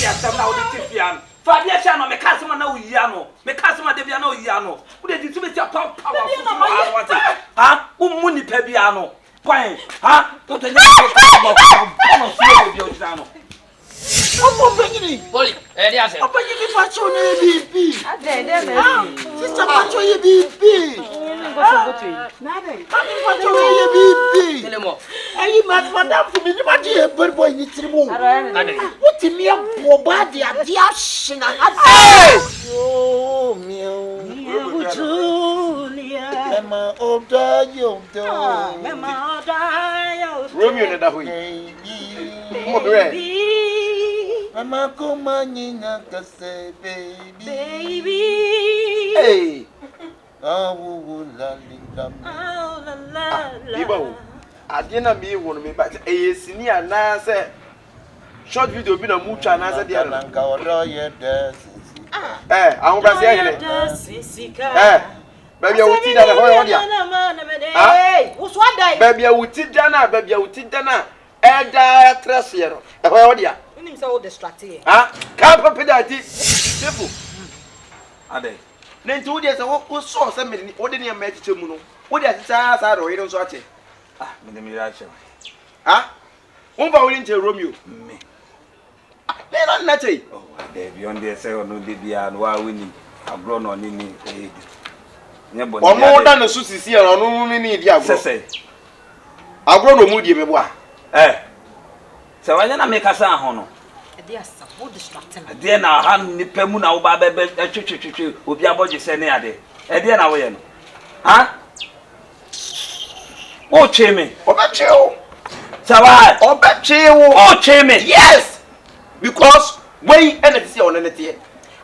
ya sama o de tifian fa bia sha no me kasema na uyia no me kasema de bia na uyia no wo de titu be tia power what ha ummu ni pa bia no kwan ha to tanya ko no so de bia o no Omo banyini. Boli, dey ase. Banyini facho na bibi. Ade. Sister facho ye bibi. Nade. Facho ye bibi. Telemo. Ayi madam fu mi ni ma di e berbo yi tirimo. Ade. Wuti mi abo ba di ade ahina. Ade. Oh, meu. Julia. Mama oda yo do. Mama oda yo. Romeo ne da hoyi. Mama kuma nyina kase baby. Hey. Oh la linga. Oh la la. Ibo. Ade na me wonu me ba sini ana se short video bi na mu twa na se dia na nka odo ye dance. Ahun ba se ehele. Baby awuti da na ho dia. Hey, wo so adai. Baby awuti da na eda trase ro. Ho dia. Nim say wo distracted. Ka papa da ti. Shifo. Ade. Na nti wo dia se wo so se me wo de ne ma chiche mu no. Wo dia tita sa ro yiro so ache. Me de mi ra che. Won ba wo ni nche Romeo. Me. Le na na che. Oh, ade bi on dey say no de bia no wa wini. Agro no ni ni nye boni. Omo da no su sisi e no ni di agro. Sese. Agro no mu di me bo a. Se wanya na me kasa ho no. Ade asa wo distracted. Ade na ha ni pemu na wo ba be twetwetwe obi aboje se ne ade. Ade na wo ye no. O cheme. Obeche o. Sawa. Obeche o. O cheme. Yes. Because when energy see on energy.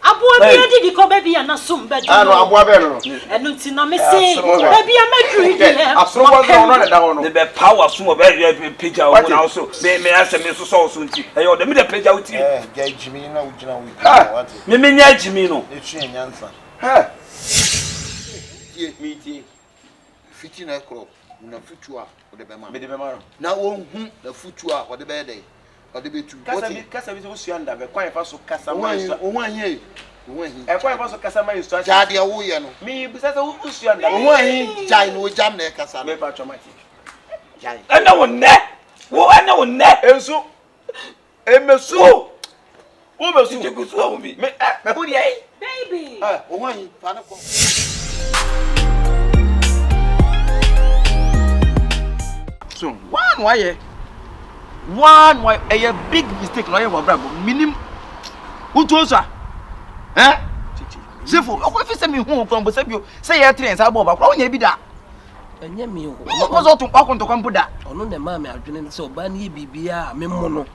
Aboa bi edi di ko baby ya na sum be do. No aboa be no. Enu ti na me say baby ya medru di le. Afro was no na da ho no. The power sum of page out now so. Me ase me so nti. E yo de me the page out ti. Ga jimi na ugina wi. What? Me nya jimi no. E tue nyansa. Me ti. Fiti na crop. Na futu a ode be ma. Me de be ma. Na won hu na futu a ode be dey. Ode be tu. Kasa bi so suanda be kwan fa so kasa ma so. Owan hin. E kwan fa so kasa ma so. Jade wo ye no. Me bi sa so suanda. Owan hin jai no jam na kasa Me no. pa traumatic. Jai. Ana wonne. Wo ana wonne. Ensu. Emesu. Wo besu. Tikusu wo bi. Me hu di ai. Baby. Owan hin fa na ko. So, one why a big mistake no you brabo minim utuosa Shifo o ko fi se mi hu kon bo se bio se ye train sa bo ba kwa onya bi da enye mi o ko so to kwakon to kwampo da ono na ma me adwene se oba na ye bibia me mo no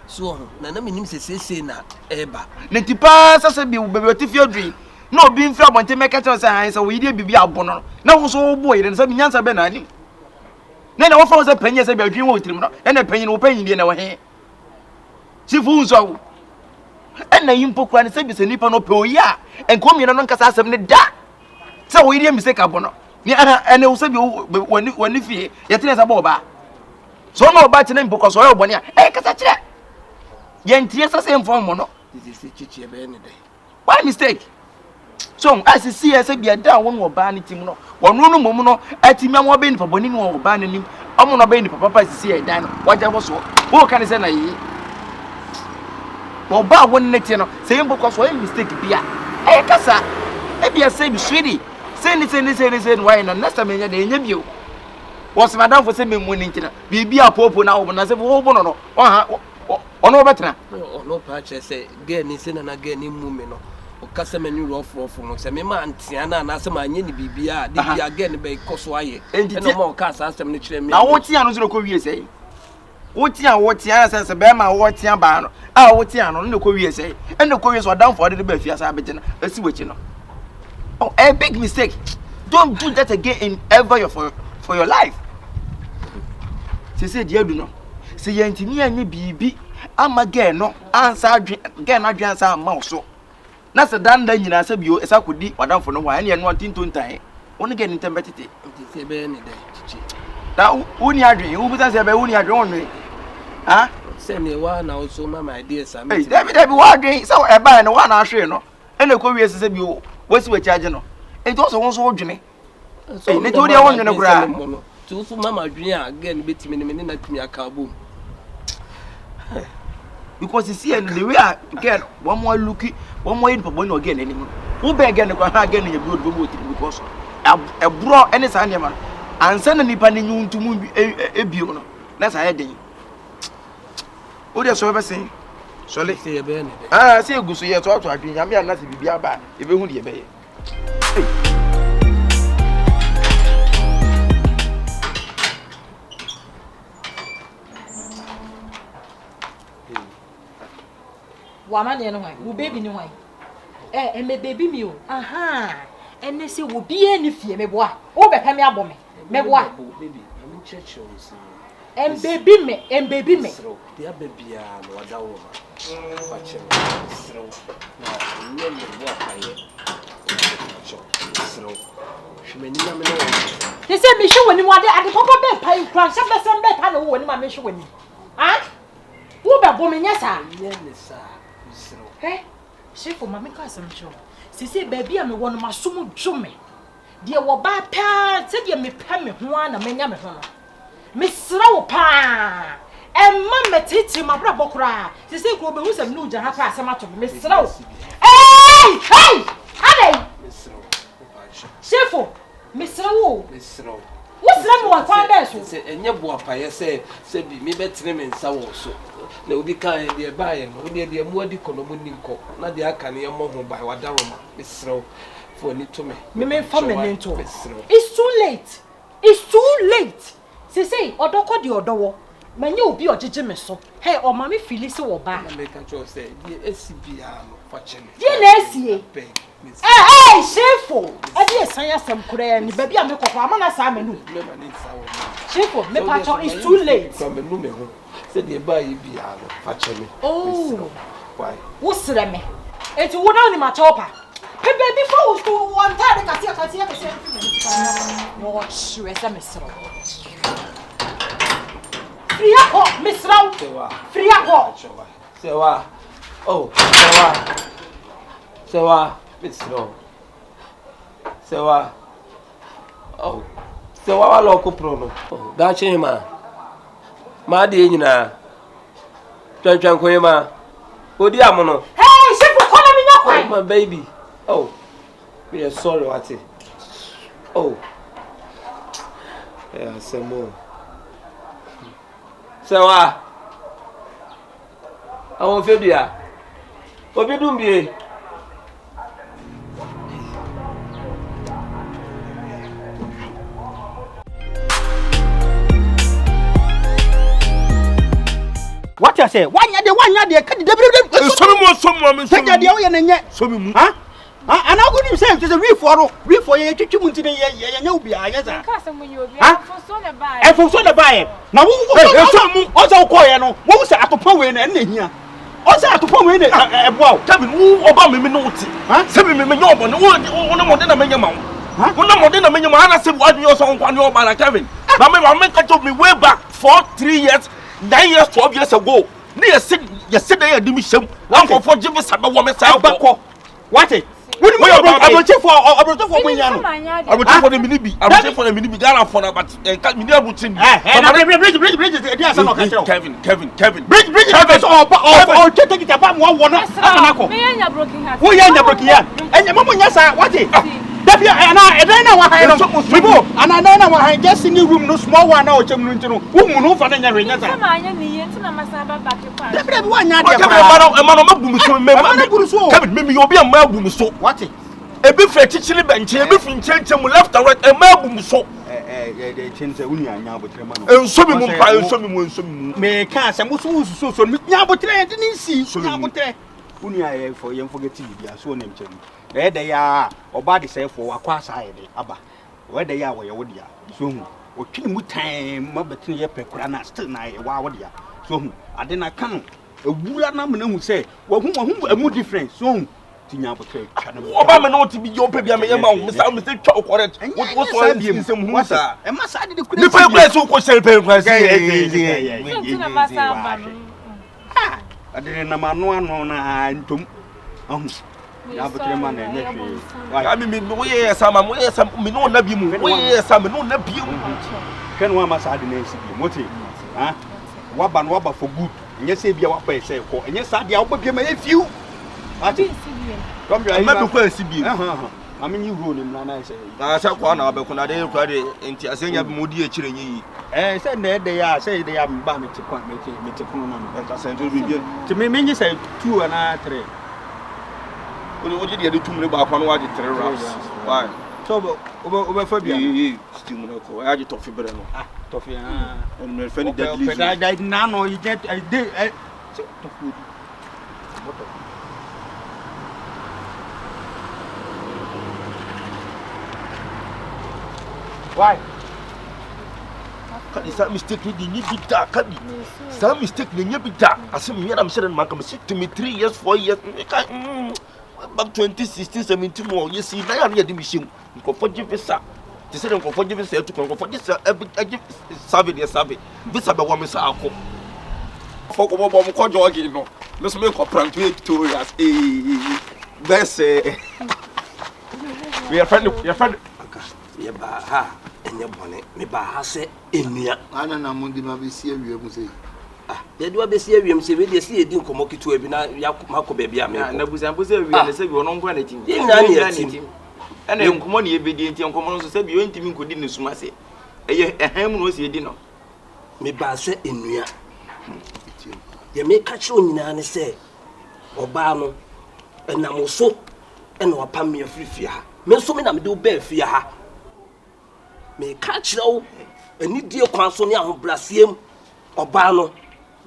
so na minim se na eba na tipa se bi be be tifi odri na obi mfi abonte meka tell say han se wo yide bibia abono na wo so wo bo yire se mi nyansa be na ani na wo fa se panye se be adwin wo tirim no na panye no panye die na wo he Shifo unso wo na yimpo kura ne se bi se nipa no pe oyi a enko mi no nkasa asem ne da se wo yide mi se ka bono ni ene wo se bi wani fie ye tene sa bo ba so na oba tene mpo so yo boni a kasa kire ye ntie se se mfo mo no this is chichi ebe ne dey why mistake so as see say bi da won oba ne tim no wono no mom no atimi am oba ni papa boni no oba ne nim omo no oba ni papa sisi e dan no waja bo so wo kan say na yi oba won ne tie no say mpo so mistake bia kasa e bia say bi swedi say ni why na next time nya de nya bio was madam for say me mu ni ntina bibia popo na wo na say wo bo no ono obetena ono pa che say girl ni say na girl ni mu me no o kasa menu rough no say me ma antia na say ma anye ni bibia de bia girl ni be koso aye no ma o kasa asem ni kire me na wo tia no zero ko wie say wo tia say be ma wo tia ba no wo tia no no ko wie say no ko wie so down for the be afia say abegina asi wachi no a big mistake. Don't do that again for your life. She said, "Dear, do no. Say, yantimi anye bibi. Ama girl no answer girl na dwan answer mouse so. Na se dan dan nyina se bio esa kodi wadam for no wa ene no tinto ntan. Woni get ntan betete. Ti se be ne dey chichi. Da woni adwen, wo buta se be woni adwen won. Send me one also my ideas. Hey, David, what day? So a buy no one ashre no. And the Korea says you what's we charge no. It also wants to journey. So they told you on the ground. To Mama Dream again, bit me in a cabo. Because you see, and the way I get one more looky, one more in for one again anymore. Who beg again again in your good boot because a bro and it's animal and send any panning to move a bureau. That's a heading. Oh, there's so everything. So let's say a ben. Ah, see a goose here to I think I'm not to be a bad if you would be. Woman, anyway, who baby no way. And me baby me. Aha. And they say, will be any fear, me boy. Oh, but I'm your woman. Me boy. Baby, I'm in church. And baby me, and baby me. The baby, I'm what I want. Watch him. Now, what I she may never know. They said, me show when you want at the top of bed, pine crash, some bed, I know when my mission with me. Ah? Who be bombing, yes, sir. Hey, Shifo, mammy, cousin, show. She said, baby, I'm one of my sumo jume. Dear, what bad pa, said you me pay me one, a man, Miss Ropa. And Mamma Titi, my brother cry. She said, go be with some new Jahapa, some matter, Miss Row. Hey, hey, hey, Shifo, Miss Row, Miss Row. What's wrong with one best? And your boy, I say, me better name and so. They will be kind, dear buying, only the more economical, not the Akani among by what Miss Row for need to me. Me family to it's too late. It's too late. Say, or don't call the door. Man, you'll be a judgment so. Hey, or mammy feel so bad. Make a choice, say, dear SCB, fortune. Dear Nancy, hey, Shifo. I dear say some Korean, baby, I'm a Mamma Simon. Shifo, me patch is too late. From the room, said the baby, fortune. Oh, why? What's the me? It's one only my chopper. Baby, before to one time, I see. What sure as a miss. Free up, Miss Row. Free up. So, oh, so, Miss Row. So, oh, so our local prono. That's him, my dear. Tranquima. Oh, dear, Mono. Hey, she will call me my baby. Oh, we are sorry, what's it? Oh, yeah, some more. So, I won't feel you. What you doing, be? What you say? One year, someone, take the oil and yet, some, huh? And I wouldn't say it's a reef for you to come to the year. For son of buy. Now, also quiet, what was at the power and here? Also at the power in wow, Kevin, who Obama me naughty, huh? 7 million, but no more than a million amount. No more than a million. I said, what you saw on your man, Kevin. My man told me way back 3 years, 9 years, 12 years ago. Near yesterday, I did me some 1 for 4 Jimmy Sabba woman. What it? I will check for me. I will check for the minibi. I will check for the minibi. Gala for but can't be able to. Kevin. Bridge. Or take it apart 1 1. Who are you broken here? And your mama, yes, what it? And I know and I know I just in the room, no small one out to whom for the ring. Maybe you'll be a mailboom so what? A bit for teaching bench, a bit from Cheltenham left and right, a mailboom so. Change the union now, but some may cast and what's so now, but I didn't see so Unia for young forgetting you, so named Chen. There they are, or body say for a quasi, Abba. Where they are, where you would ya. So, or kill time, but your pecrana still nigh, wow, so I didn't come. A woolly number who say, well, whom a more different soon. Obama not to be your baby, I'm Mr. Chocolate. What was I being some water? And must I did the place who was selling. I didn't know no na ntom. Ya betre man na nyehwe. I mean we some me no na bi mu. We some no na bi mu. Hwe no ama sa de na esi bi moti. Ha? Waba no waba for good. Nye se bia wapa ese ko. Nye sa dia waba bia ma efiu. Ati. Come here. Me ko esi bi. Ami ni ro ni mna na ese. Na sa kwa na be ko na de kwa de enti asenya bi modi e kire nyi. Se na de ya se de ya mba me tikwa me tikunu na me ka sento bi bia. Ti me nyi se 2 na 3. Oje de tumre ba kwa no wa de 3 rounds. Why? So over for bia. Still mo ko. Ya de tofi bere no. Tofi On me feni deadly. But na no you get I dey tofi. Why? Kadi sa mistake ni ni bita kadi. Sa mistake ni ni bita. Asem me am sure man come sit to me 3 years 4 years. Back 2016 17 more you see na ya no yedi mishim. Nko forgive visa. They say nko forgive visa to nko forgive visa every serve the serve. Visa be wo me sa akọ. For ko bo mo ko jogi no. Me so me ko prank Victoria's that's we are friend Me ba ha enye bone me ba ha se enua ana na mundi ma be sie wiam sei de do be sie wiam se we de sie edi nkomo kitu abi na yakọ ba bia me na busampo se wiam se bi ono nkwa na tim nya na tim ana nkomo ne ebedi enti nkomo no so se bi o ntimi nkodi ne suma se eye ehem no se edi no me ba se enua ye me ka kire onyina ne se oba no enamoso ena wapam me afirifia ha me nso me na me de oba afia ha me ka kire wo ani die kwan so ne ahobrasiem oba no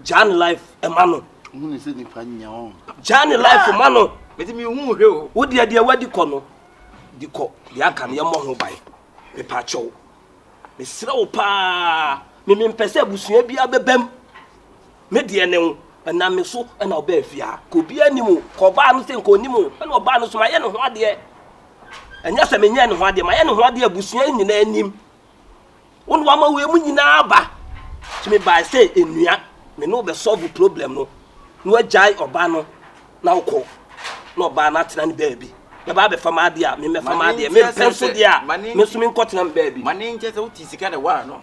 Jan life emano hu ne se ni fa nya won Jan life emano meti mi hu hwe o wo de wadi kọ no dikọ de aka ne mo ho bai me pa chow me sira wo pa me mpese abusua bia bebem me de ne wo na me so na oba afia ko bia nimu ko ba no se ko nimu na oba no so ma ye ne ho ade enya se me nya ne ho ade ma ye ne ho ade abusua nyina anim wonu wa ma we mu nyina aba ti me ba se enua me no be solve problem no no ajai oba no na ukọ na oba na tena ne baabi ya ba be fama ade a me me fama ade me penso de a me so me nkotena me baabi mane nche se uti sika de wa no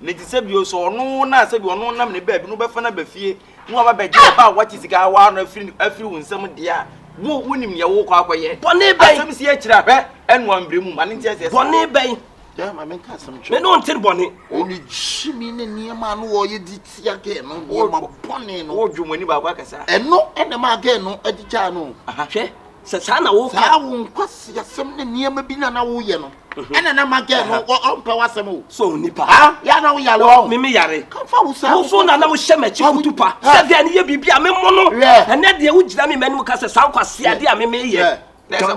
ne ti se bi o so ono na se bi ono nam ne baabi no be fa na ba fie no ba be je ba wati sika wa no afiri wo nsam de a wo wonim ye wo kwa akoye bone ben asem si e kira hwe enu ambremu mane nche se bone ben ya ma men ka sam me no ntin bone oni chimi ne niema no wo ye di tia ge no wo ma bone no wo dwumani ba kwa kasa eno ene ma ge no adicha no hwe se sa na wo ka sa wo nkwasi asem ne niema bi na wo ye no ene na ma ge no o mpa wasem o so nipa ha ya na wo ya lo me yare kan fa wo sa wo so na wo hye machi kutupa se de ne ye bibia me mo no ene de wo gira me manim ka se sa nkwasi ade a me ye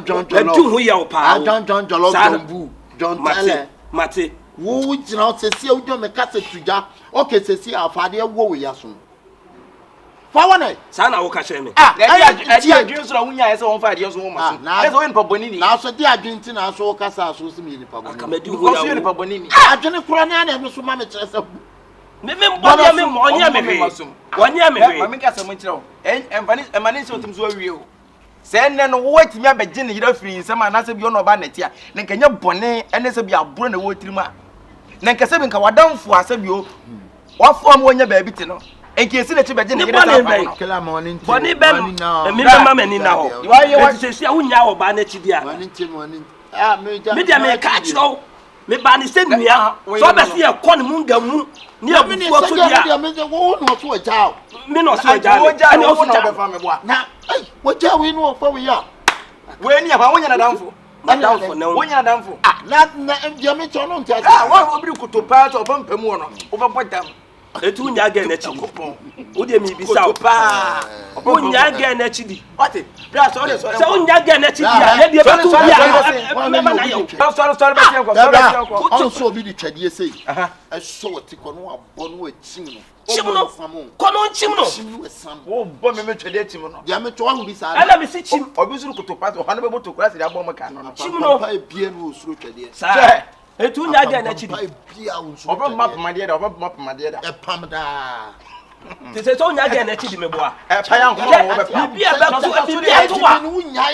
John edu hu ye o pa John Bambu John Tele mate wo gira o se se o do me ka se tuja o ke se si afade wo we ya so fa wona sa na wo ka kire me edi adwin so na wunya ese won fa ade so won ma so ese won pa boni ni na so di adwin ti na so ka sa so se mi ni pa boni akamedi hu ko so ya ni pa boni ni adwin kura na na so ma me kire se me mbona me mo onya me hwe onya me hwe ma me ka se mo kire o emfani se otum so awie o se ne no wo watimi abegye ne yira firi nsem anase bi ono ba neti a ne nkanya bone ene se bi aburo na wo tirim a ne nkase bi nka wadamfo ase bi o wafo am wonya ba bi ti no enke si na chi begye ne yira sa fa kila morning bone ben me mama mani na ho wa se sia wonya wo ba na chi dia morning ah me dia me ka chiro me ba ni se nua so be se e ko ne munga mu ni abufu aso dia me wo no so ja me no so ja ani o so ja fa me boa na wo ja we no fa we ya we ni aba wonya na damfo damfo na wonya na damfo na dia me cho no ntia wa obiri kutopa to obampam wo no wo ba dam etu nya ga na chi wo de mi bisa wo nya ga na chi di what bra sorry so nya ga na chi di ya de ba tu ya me ma na yo sorry be sen ko on so bi di twade sei e so ti ko no abo no achim no chimno kono chimno wo bo me twade chim no dia me to hu bi sa ala me si chim obi suru kutopa to hanu be boto kura se dia bo maka no chimno pa bie no suru twade sa etu nya ga na chi di bia wo suru obi map made da obi map made da e pam da Te se so nya ge na chi di me boa. E pa ya nko wo be pa. Bibia ba to a.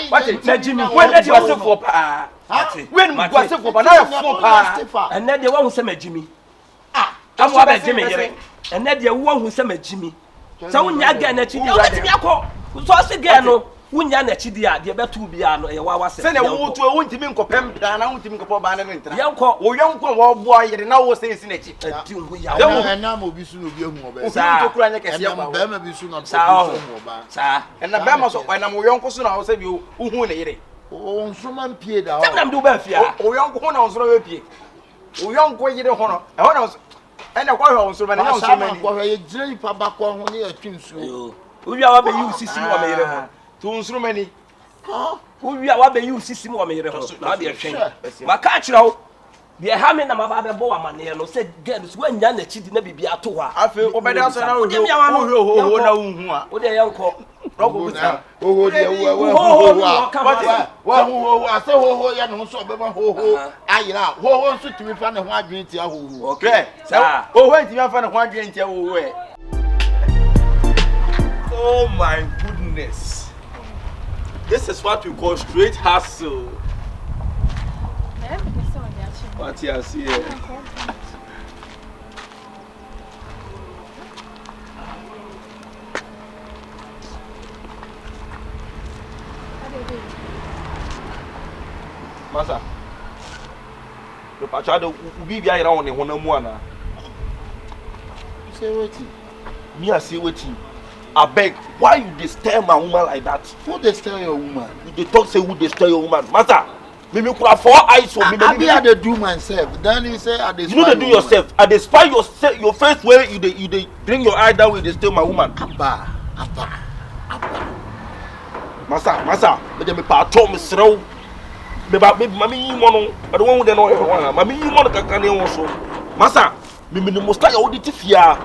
What na Jimmy? When na di wasefo pa. When mu wasefo pa na ya fo pa. And na de wo hu se ma Jimmy. Amu aba Jimmy yere. And na de wo hu se ma Jimmy. So nya ge na chi di o ti akọ. So se ge no wunya na chi di a de betu bia no ye wa wase. Se na wo tu wo ntimi nkopem da na wo ntimi nkopọ ba na no ntra. Yanko wo yonko wo bo yere na wo se esi na chi. Adi hu ya. Na mo bi su no bi ehu oba. Sa to kura nya kese ya ba. Be ma bi su na sa oba. Sa. Na be ma so na mo yonko so na wo se bi uhu na yere. O nsoma mpie da. Tem na mdu ba fia. O yonko ho na onsoro we pie. O yonko yere ho no. E ho na ena kwa ho onsoro na onsoro mani. Kwa ye jira ipa ba kwa ho ne atwinsu. Uwia wa be yu sisi mu wa me yere ho. To onsoro mani. Uwia wa be yu sisi mu wa me yere ho. Na de hwen. Maka akira wo. De ha me na ma ba be bo wa mane no se girls wanya na chi di na bibia to ha. Afi obeda so na wo ho na unhu a. Wo de yanko. Rogo buta. Ho de wa ase ho ya no so be ma ho ayira ho nso timi fa ne ho adwen ti ho. Okay. Sa ho ntimi fa ne ho adwen ti ho e. Oh my goodness. This is what we call straight hustle. What you see here? Masa. The pachado ubi bia ira won honamu ana. Say wetin? Me I say wetin. Abeg, why you disturb my woman like that? Who disturb your woman? You dey talk say who disturb your woman? Master, me kura 4 eyes for me. I be I dey do myself. Then you say I dey. You know they do yourself. I dey spy your face where you dey bring your eye down with disturb my woman. Abba. Master, me dey me patron me srew. Me mami yi mono, I don't want them no everyone. Mami yi mono kankan e won so. Master, me no musta ya oditi fia.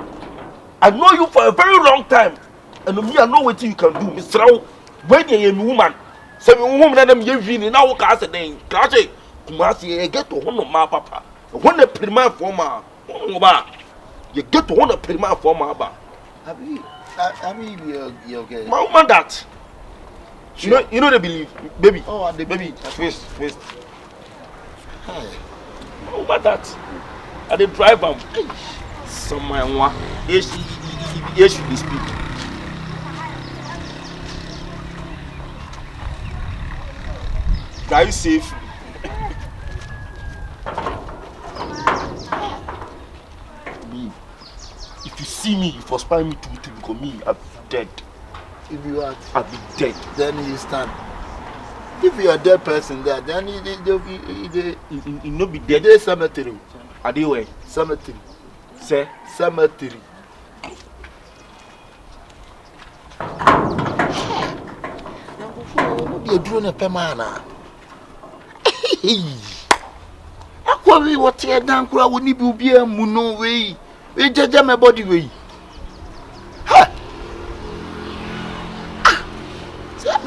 I know you for a very long time. And me I know what you can do. Mr. When you are a woman, say me woman na dem ye vini na wo ka say den. Klache, kuma say get to hono ma papa. When the prima forma, ba. You get to hono prima forma ba. I mean you okay. My woman that. You know they believe, baby. Oh, and the baby. First. Hi. My woman that. I dey drive am. Somewhere one. Yes, should speak. Are you safe? Me. If you see me, you first find me to because me, I'll be dead. If you are, I'll be dead. then you stand. If you are a dead person there, then you no be dead. They cemetery. Are they where? Cemetery. Say Cemetery. You doing a pemana? Aqua, what tear down, crowd would be a muno way. We judge my body way. Ha!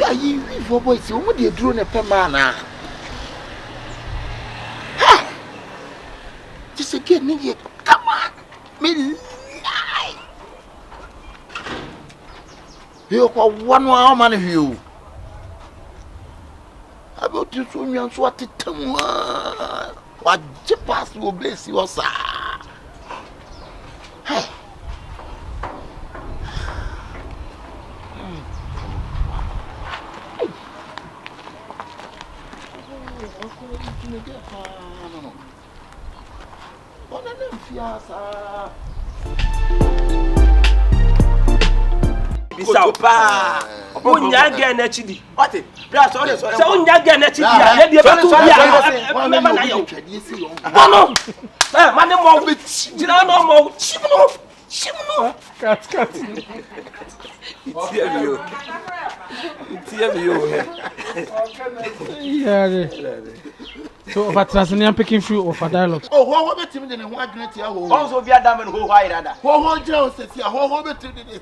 Are you for boys? You would you doing a pemana? Ha! Just again, nigga, come on, me lie. You are 1 hour man of you. About you, so you what it what Japas will bless you, sir. Bisa pa. Unya ge na chidi. What? Bra so Se unya ge na chidi a ye de betu bia. Me na yo. No. Mane mo jina no mo chimno. Cut. It's here you. Yeah. So over Tanzanian picking through of a dialogue. Oh, what about him in the one great year? Also be a damn and who hide that. What Joe says here? What about it?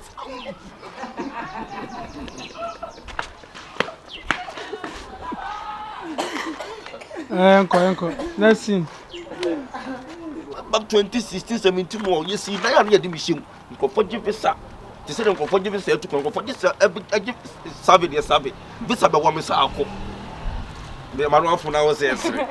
Uncle. Let's see. Back 2016, 17 more. You see, I am here to be nkɔfɔ gye visa te sɛ nkɔfɔ gye visa etu nkɔfɔ gye sɛ ɛgye sabe deɛ sabe visa bɛ wɔ mi sa akɔ bɛ ma no afɔ na wɔ sɛ ɛsere